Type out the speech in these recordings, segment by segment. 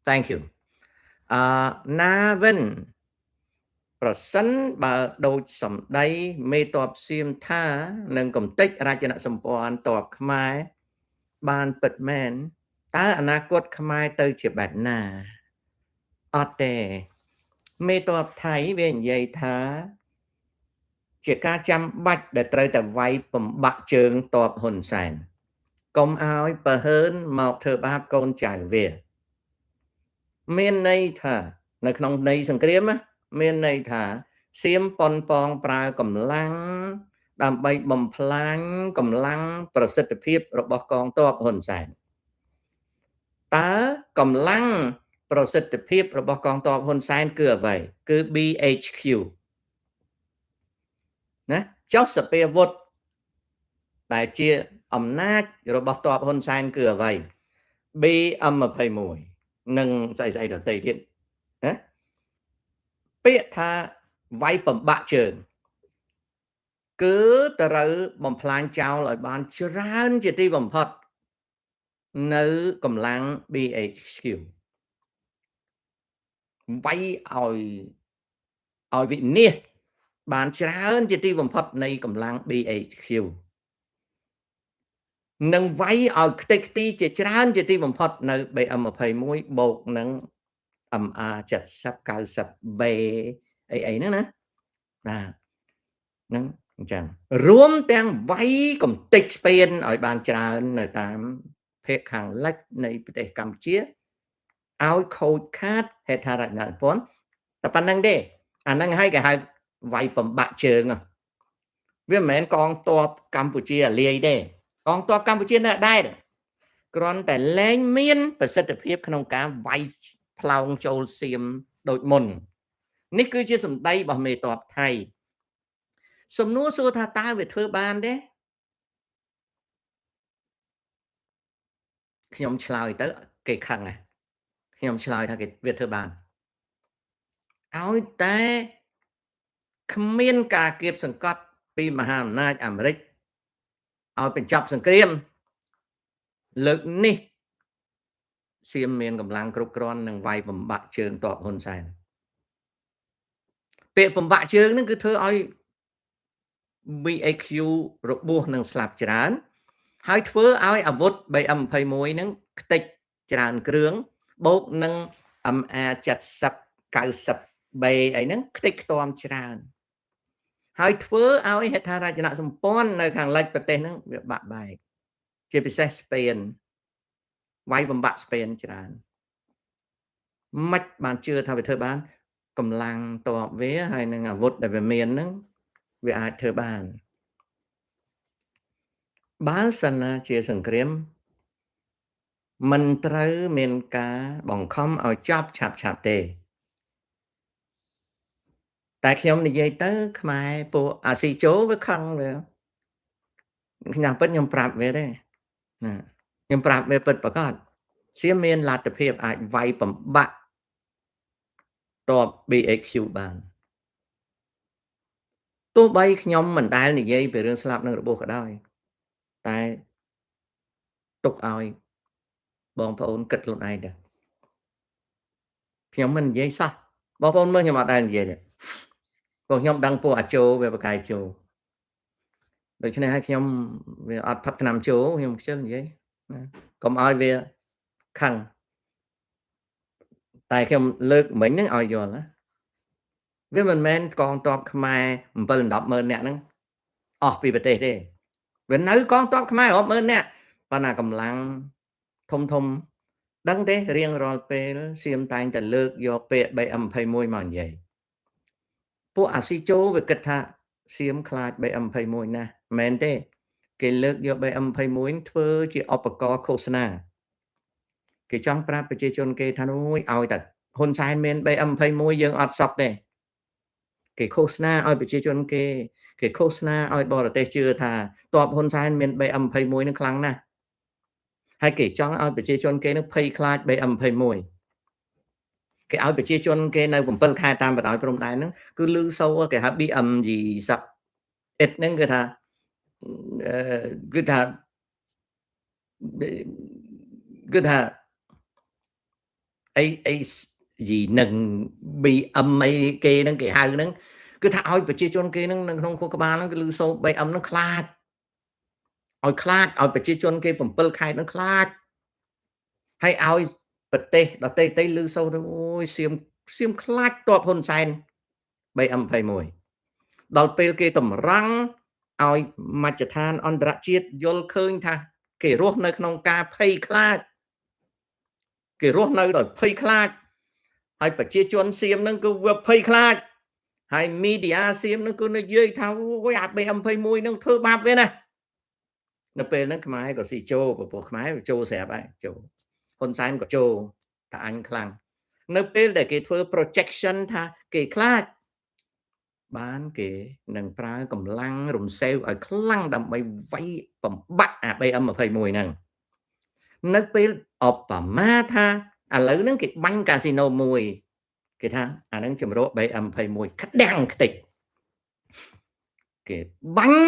thank you ណាវិញប្រសិនបើដូចសម្ដីមេតបសៀមថានឹងកំតិចរចនាសម្ព័ន្ធតបខ្មែរបានពិតមែនតើអនាគតខ្មែរទៅជាបែបណាអត់ទេមេតបថៃវានិយាយថាជាការចាំបាច់ដែលត្រូវតែវាយបំបាក់ជើងតបហ៊ុនសែនកុំឲ្យបើហើនមកធ្វើបាបកូនចៅវាមានន័យថានៅក្នុងន័យសង្គ្រាមមានន័យថាសៀមប៉ុនប៉ងប្រើកម្លាំងដើម្បីបំផ្លាញកម្លាំងប្រសិទ្ធភាពរបស់កងទ័ពហ៊ុនសែនតើកម្លាំងប្រសិទ្ធភាពរបស់កងទ័ពហ៊ុនសែនគឺអ្វីគឺ BHQ ណាចុះសពាវុធដែលជាអំណាចរបស់ទ័ពហ៊ុនសែនគឺអ្វី BM21 និងស្អីដទៃទៀតណាពាក្យថាវាយបំបាក់ជើងគឺត្រូវបំផ្លាញចោលឲ្យបានច្រើនជាទីបំផុតនៅកម្លាំង BHQ វាយឲ្យវិនិច្ឆ័យបានច្រើនជាទីបំផុតនៃកម្លាំង BHQ នឹងវាយឲ្យខ្ទេចខ្ទីជាច្រើនជាទីបំផុតនៅ BM21 បូកនឹង MR 70 90B អីហ្នឹងណាបាទហ្នឹងអញ្ចឹងរួមទាំងវាយកំទេចស្ពានឲ្យបានច្រើននៅតាមភាគខាងលិចនៃប្រទេសកម្ពុជាឲ្យខូចខាតហេដ្ឋារចនាសម្ព័ន្ធតែប៉ុណ្្នឹងទេអាហ្នឹងហើយគេហៅវាយបំបាក់ជើងវាមិនមែនកងទ័ពកម្ពុជាលាយទេកងទ័ពកម្ពុជានៅដែរគ្រាន់តែលែងមានប្រសិទ្ធភាពក្នុងការវាយផ្លោងចូលសៀមដូចមុននេះគឺជាសម្ដីរបស់មេទ័ពថៃសំណួរសួរថាតើវាធ្វើបានទេខ្ញុំឆ្លើយទៅគេខឹងណាខ្ញុំឆ្លើយថាគេវាធ្វើបានឲ្យតែគ្មានការគៀបសង្កត់ពីមហាអំណាចអាមេរិកឲ្យបញ្ចប់សង្គ្រាមលើកនេះសៀមមានកម្លាំងគ្រប់គ្រាន់នឹងវាយបំបាក់ជើងតបហ៊ុនសែនពាក្យបំបាក់ជើងហ្នឹងគឺធ្វើឲ្យ BAQ របួសនឹងស្លាប់ច្រើនហើយធ្វើឲ្យអាវុធ BM21 ហ្នឹងខ្ទេចច្រើនគ្រឿងបូកនឹង MR 70 90B អីហ្នឹងខ្ទេចខ្ទាំច្រើនហើយធ្វើឲ្យហេដ្ឋារចនាសម្ព័ន្ធនៅខាងលិចប្រទេសហ្នឹងវាបាក់បែកជាពិសេសស្ពានវាយបំបាក់ស្ពានច្រើនមិនបានជឿថាវាធ្វើបានកម្លាំងតបវាហើយនឹងអាវុធដែលវាមានហ្នឹងវាអាចធ្វើបានបើសិនណាជាសង្គ្រាមមិនត្រូវមានការបង្ខំឲ្យចប់ឆាប់ទេតែខ្ញុំនិយាយទៅខ្មែរពួកអាស៊ីជូវាខឹងវាខ្ញុំពិតខ្ញុំប្រាប់វាទេណាខ្ញុំប្រាប់វាពិតប្រកបសៀមមានលទ្ធភាពអាចវាយបំបាក់តប BHQ បានទោះបីខ្ញុំមិនដែលនិយាយពីរឿងស្លាប់និងរបួសក៏ដោយតែទុកឲ្យបងប្អូនគិតខ្លួនឯងទៅខ្ញុំមិននិយាយសោះបងប្អូនមើលខ្ញុំអត់ដែលនិយាយទេព្រោះខ្ញុំដឹងពួកអាជោវាបកាយជោដូច្នេះហើយខ្ញុំវាអត់ផឹកថ្នាំជោខ្ញុំខ្ជិលនិយាយណាកុំឲ្យវាខឹងតែខ្ញុំលើកមិញហ្នឹងឲ្យយល់ណាវាមិនមែនកងទ័ពខ្មែរ7 10ម៉ឺននាក់ហ្នឹងអស់ពីប្រទេសទេវានៅកងទ័ពខ្មែររាប់ម៉ឺននាក់ប៉ុន្តែកម្លាំងធំដឹងទេរៀងរាល់ពេលសៀមតែងតែលើកយកពាក្យ BM21 មកនិយាយពួកអាស៊ីជូវាគិតថាសៀមខ្លាច BM21 ណាស់មែនទេគេលើកយក BM21 ធ្វើជាឧបករណ៍ឃោសនាគេចង់ប្រាប់ប្រជាជនគេថានួយឲ្យតែហ៊ុនសែនមាន BM21 យើងអត់សក់ទេគេឃោសនាឲ្យប្រជាជនគេឃោសនាឲ្យបរទេសជឿថាតបហ៊ុនសែនមាន BM21 នឹងខ្លាំងណាស់ហើយគេចង់ឲ្យប្រជាជនគេនឹងភ័យខ្លាច BM21 គេឲ្យប្រជាជនគេនៅ7ខែតាមបណ្ដោយព្រំដែនហ្នឹងគឺលឺសូរគេហៅ BM20 អ៊ិតហ្នឹងគឺថា អីgì នឹង BM អីគេហ្នឹងគេហៅហ្នឹងគឺថាឲ្យប្រជាជនគេហ្នឹងនៅក្នុងខួរក្បាលហ្នឹងគឺឮសូរ BM ហ្នឹងខ្លាចឲ្យប្រជាជនគេ7ខេត្តហ្នឹងខ្លាចហើយឲ្យប្រទេសដទៃៗឮសូរទៅអូយសៀមខ្លាចតបហ៊ុនសែន BM21 ដល់ពេលគេតម្រង់ឲ្យមជ្ឈដ្ឋានអន្តរជាតិយល់ឃើញថាគេរស់នៅក្នុងការភ័យខ្លាចគេរស់នៅដោយភ័យខ្លាចហើយប្រជាជនសៀមហ្នឹងគឺវាភ័យខ្លាចហើយ media សៀមហ្នឹងគឺនិយាយថាអូយអា BM21 ហ្នឹងធ្វើបាបវាណានៅពេលហ្នឹងខ្មែរក៏ស៊ីចូលព្រោះខ្មែរចូលស្រាប់ហើយចូលហ៊ុនសែនក៏ចូលថាអញខ្លាំងនៅពេលដែលគេធ្វើ projection ថាគេខ្លាចបានគេនឹងប្រើកម្លាំងរំសេវឲ្យខ្លាំងដើម្បីវាយបំបាក់អា BM21 ហ្នឹងនៅពេលអបមាថាឥឡូវហ្នឹងគេបាញ់កាស៊ីណូមួយគេថាអាហ្នឹងជំរក BM21 ក្តាំងខ្ទេចគេបាញ់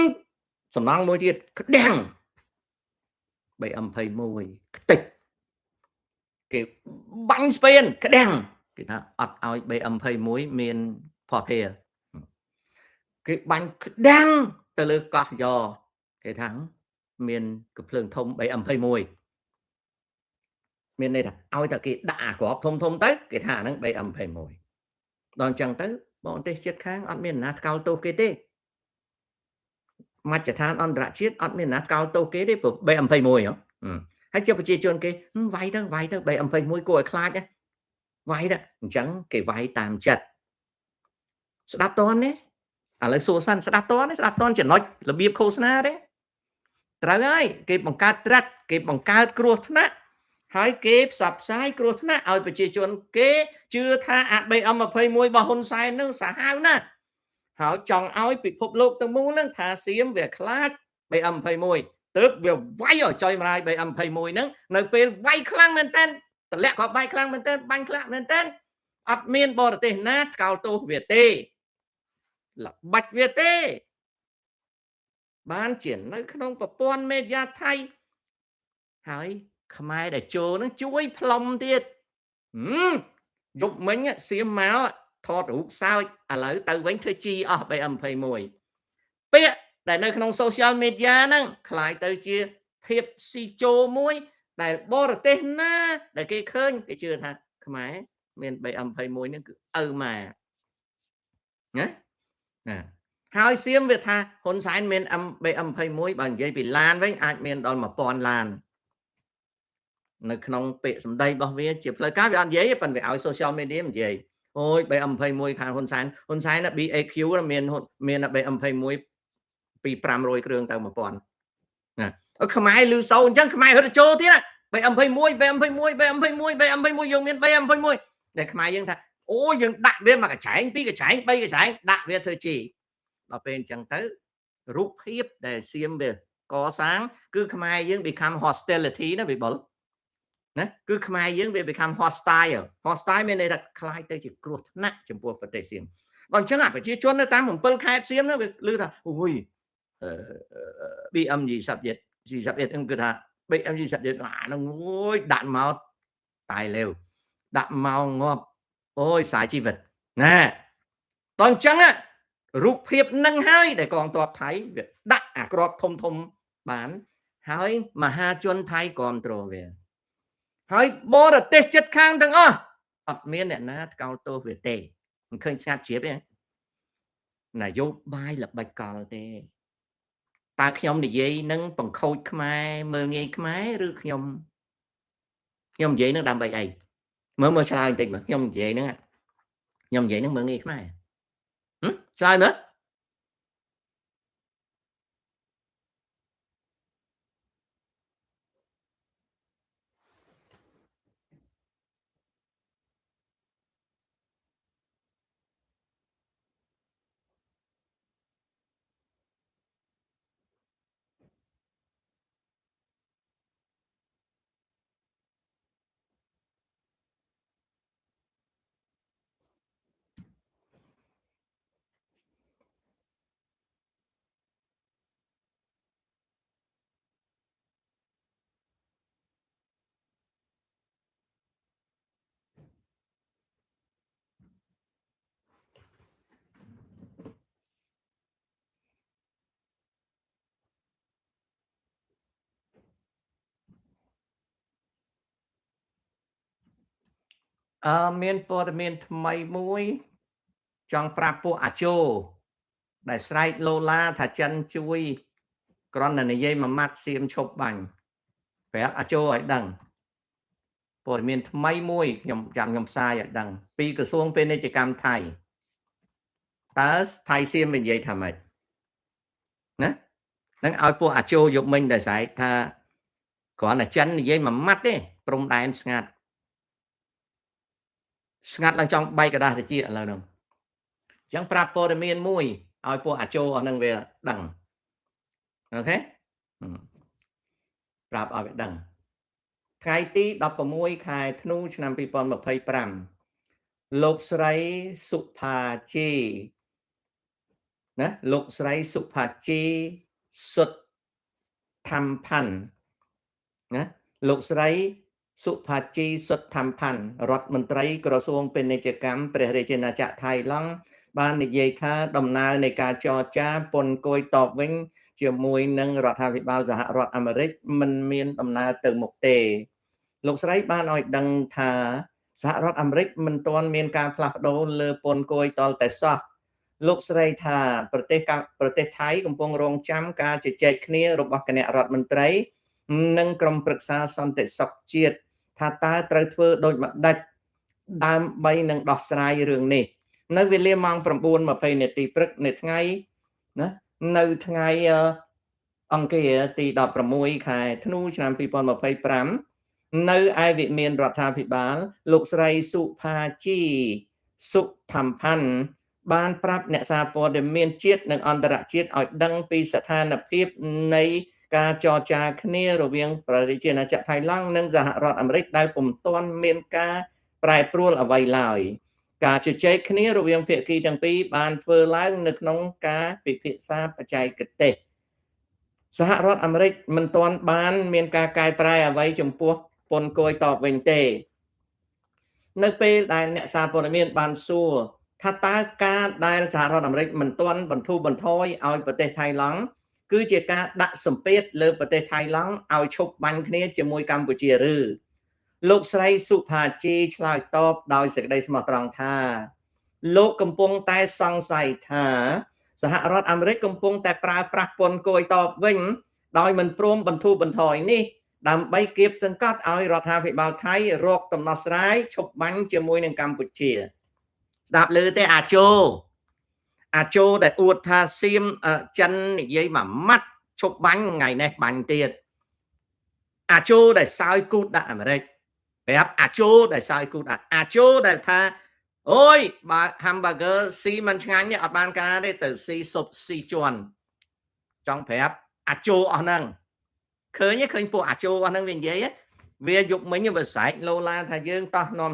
សំណង់មួយទៀតក្តាំង BM21 ខ្ទេចគេបាញ់ស្ពានក្តាំងគេថាអត់ឲ្យ BM21 មានភ័ព្វភារគេបាញ់ក្តាំងទៅលើកោះយ៉គេថាមានកំភ្លើងធំ BM21 មានន័យថាឲ្យតែគេដាក់អាក្របធំទៅគេថាអាហ្នឹង BM21 ដល់អញ្ចឹងទៅបងទេសជាតិខាងអត់មានណាថ្កោលទោសគេទេមជ្ឈដ្ឋានអន្តរជាតិអត់មានណាថ្កោលទោសគេទេព្រោះ BM21 ហ៎ហើយជាប្រជាជនគេវាយទៅ BM21 គួរឲ្យខ្លាចណាវាយទៅអញ្ចឹងគេវាយតាមចិត្តស្ដាប់តន់ទេឥឡូវសួរសិនស្ដាប់តន់ចំណុចរបៀបឃោសនាទេត្រូវហើយគេបង្កើតត្រាត់គេបង្កើតគ្រោះថ្នាក់ហើយគេផ្សព្វផ្សាយគ្រោះថ្នាក់ឲ្យប្រជាជនគេជឿថាអា BM21 របស់ហ៊ុនសែននឹងសាហាវណាស់ហើយចង់ឲ្យពិភពលោកទាំងមូលនឹងថាសៀមវាខ្លាច BM21 ទើបវាវាយឲ្យចុយម្លាយ BM21 ហ្នឹងនៅពេលវាយខ្លាំងមែនតើតម្លាក់ក៏វាយខ្លាំងមែនតើបាញ់ខ្លាំងមែនតើអត់មានបរទេសណាថ្កោលទោសវាទេល្បិចវាទេបានជានៅក្នុងប្រព័ន្ធមេឌៀថៃហើយខ្មែរដែលចូលនឹងជួយផ្លុំទៀតយប់មិញសៀមមកថតរូបសើចឥឡូវទៅវិញធ្វើជីអស់ BM21 ពាក្យដែលនៅក្នុង social media ហ្នឹងคล้ายទៅជាភាពស៊ីជោមួយដែលបរទេសណាដែលគេឃើញគេជឿថាខ្មែរមាន BM21 ហ្នឹងគឺឪម៉ាណាហើយសៀមវាថាហ៊ុនសែនមាន BM21 បើនិយាយពីឡានវិញអាចមានដល់1000ឡាននៅក្នុងពាក្យសម្ដីរបស់វាជាផ្លូវការវាអត់និយាយប៉ុន្តែវាឲ្យ social media និយាយអូយ BM21 ខាងហ៊ុនសែនណា BAQ មាន BM21 ពី500គ្រឿងទៅ1000ណាខ្មែរលឺសូរអញ្ចឹងខ្មែររត់ចូលទៀតណា BM21 យើងមាន BM21 ដែលខ្មែរយើងថាអូយើងដាក់វាមកកញ្ឆែង2កញ្ឆែង3កញ្ឆែងដាក់វាធ្វើជីដល់ពេលអញ្ចឹងទៅរូបភាពដែលសៀមវាកសាងគឺខ្មែរយើង become hostility ណាវិបុលណាគឺខ្មែរយើងវា become hostile មានន័យថាคล้ายទៅជាគ្រោះថ្នាក់ចំពោះប្រទេសសៀមដល់អញ្ចឹងប្រជាជននៅតាម7ខេត្តសៀមនោះវាឮថាអូយBM21ហ្នឹងគឺថា BM21អាហ្នឹងអូយដាក់មកตายเร็วដាក់មកងាប់អូយสายជីវិតណាដល់អញ្ចឹងរូបភាពនឹងហើយដែលកងទ័ពថៃវាដាក់អាក្របធំបានហើយមហាជនថៃគ្រប់គ្រងវាហើយបរទេសចិត្តខាងទាំងអស់អត់មានអ្នកណាថ្កោលទោសវាទេមិនឃើញស្ងាត់ជ្រាបទេនយោបាយល្បិចកលទេតើខ្ញុំនិយាយនឹងបង្ខូចខ្មែរមើលងាយខ្មែរឬខ្ញុំនិយាយនឹងដើម្បីអីមើលឆ្លើយបន្តិចមើលខ្ញុំនិយាយនឹងមើលងាយខ្មែរឆ្លើយមើល មានព័ត៌មានថ្មីមួយចង់ប្រាប់ពួកអាជោដែលស្រែកឡូឡាថាចិនជួយគ្រាន់តែនិយាយមួយម៉ាត់សៀមឈប់បាញ់ប្រាប់អាជោឲ្យដឹងព័ត៌មានថ្មីមួយខ្ញុំផ្សាយឲ្យដឹងពីក្រសួងពាណិជ្ជកម្មថៃតើថៃសៀមនិយាយថាម៉េចណានឹងឲ្យពួកអាជោយកមិញដែលស្រែកថាគ្រាន់តែចិននិយាយមួយម៉ាត់ទេព្រំដែនស្ងាត់ឡើងចង់បែកกระดาษតិចឥឡូវហ្នឹងអញ្ចឹងប្រាប់ព័ត៌មានមួយឲ្យពួកអាជោអស់ហ្នឹងវាដឹងអូខេប្រាប់ឲ្យវាដឹងថ្ងៃទី16ខែធ្នូឆ្នាំ2025លោកស្រីសុផាជីណាលោកស្រីសុផាជីសុតធម្មផាន់ណាលោកស្រីសុផាជីសុតធម្មផាន់រដ្ឋមន្ត្រីក្រសួងពាណិជ្ជកម្មព្រះរាជាណាចក្រថៃឡង់បាននិយាយថាដំណើរនៃការចរចាពន្ធគយតបវិញជាមួយនឹងរដ្ឋាភិបាលសហរដ្ឋអាមេរិកមិនមានដំណើរទៅមុខទេលោកស្រីបានឲ្យដឹងថាសហរដ្ឋអាមេរិកមិនទាន់មានការផ្លាស់ប្ដូរលើពន្ធគយតលតែសោះលោកស្រីថាប្រទេសថៃកំពុងរងចាំការជជែកគ្នារបស់គណៈរដ្ឋមន្ត្រីនិងក្រុមប្រឹក្សាសន្តិសុខជាតិថាតើត្រូវធ្វើដូចម្ដេចដើម្បីនឹងដោះស្រាយរឿងនេះនៅវេលាម៉ោង 9:20 នាទីព្រឹកនៅថ្ងៃណានៅថ្ងៃអង្គារទី16ខែធ្នូឆ្នាំ2025នៅឯវិមានរដ្ឋាភិបាលលោកស្រីសុផាជីសុធម្មផាន់បានប្រាប់អ្នកសារព័ត៌មានជាតិនិងអន្តរជាតិឲ្យដឹងពីស្ថានភាពនៃការចរចាគ្នារវាងប្រជារាជាណាចក្រថៃឡង់និងសហរដ្ឋអាមេរិកដែលពុំទាន់មានការប្រែប្រួលអ្វីឡើយការជជែកគ្នារវាងភាគីទាំងពីរបានធ្វើឡើងនៅក្នុងការពិភាក្សាបច្ចេកទេសសហរដ្ឋអាមេរិកមិនទាន់បានមានការកែប្រែអ្វីចំពោះពន្ធគយតបវិញទេនៅពេលដែលអ្នកសារព័ត៌មានបានសួរថាតើការដែលសហរដ្ឋអាមេរិកមិនទាន់បន្ធូរបន្ថយឲ្យប្រទេសថៃឡង់គឺជាការដាក់សម្ពាធលើប្រទេសថៃឡង់ឲ្យឈប់បាញ់គ្នាជាមួយកម្ពុជាឬលោកស្រីសុផាជីឆ្លើយតបដោយសេចក្តីស្មោះត្រង់ថាលោកកំពុងតែសង្ស័យថាសហរដ្ឋអាមេរិកកំពុងតែប្រើប្រាស់ពន្ធគយតបវិញដោយមិនព្រមបន្ធូរបន្ថយនេះដើម្បីគៀបសង្កត់ឲ្យរដ្ឋាភិបាលថៃរកដំណោះស្រាយឈប់បាញ់ជាមួយនឹងកម្ពុជាស្ដាប់ឮទេអាជោដែលអួតថាសៀមចិននិយាយមួយម៉ាត់ឈប់បាញ់ថ្ងៃនេះបាញ់ទៀតអាជោដែលសើយគូតដាក់អាមេរិកប្រាប់អាជោដែលសើយគូតដាក់អាជោដែលថាអូយបើ hamburger ស៊ីមិនឆ្ងាញ់ទេអត់បានការទេទៅស៊ីស៊ុបស៊ីជន់ចង់ប្រាប់អាជោអស់ហ្នឹងឃើញពួកអាជោអស់ហ្នឹងវានិយាយវាយកមិញវាស្រែកឡូឡាថាយើងតោះនាំ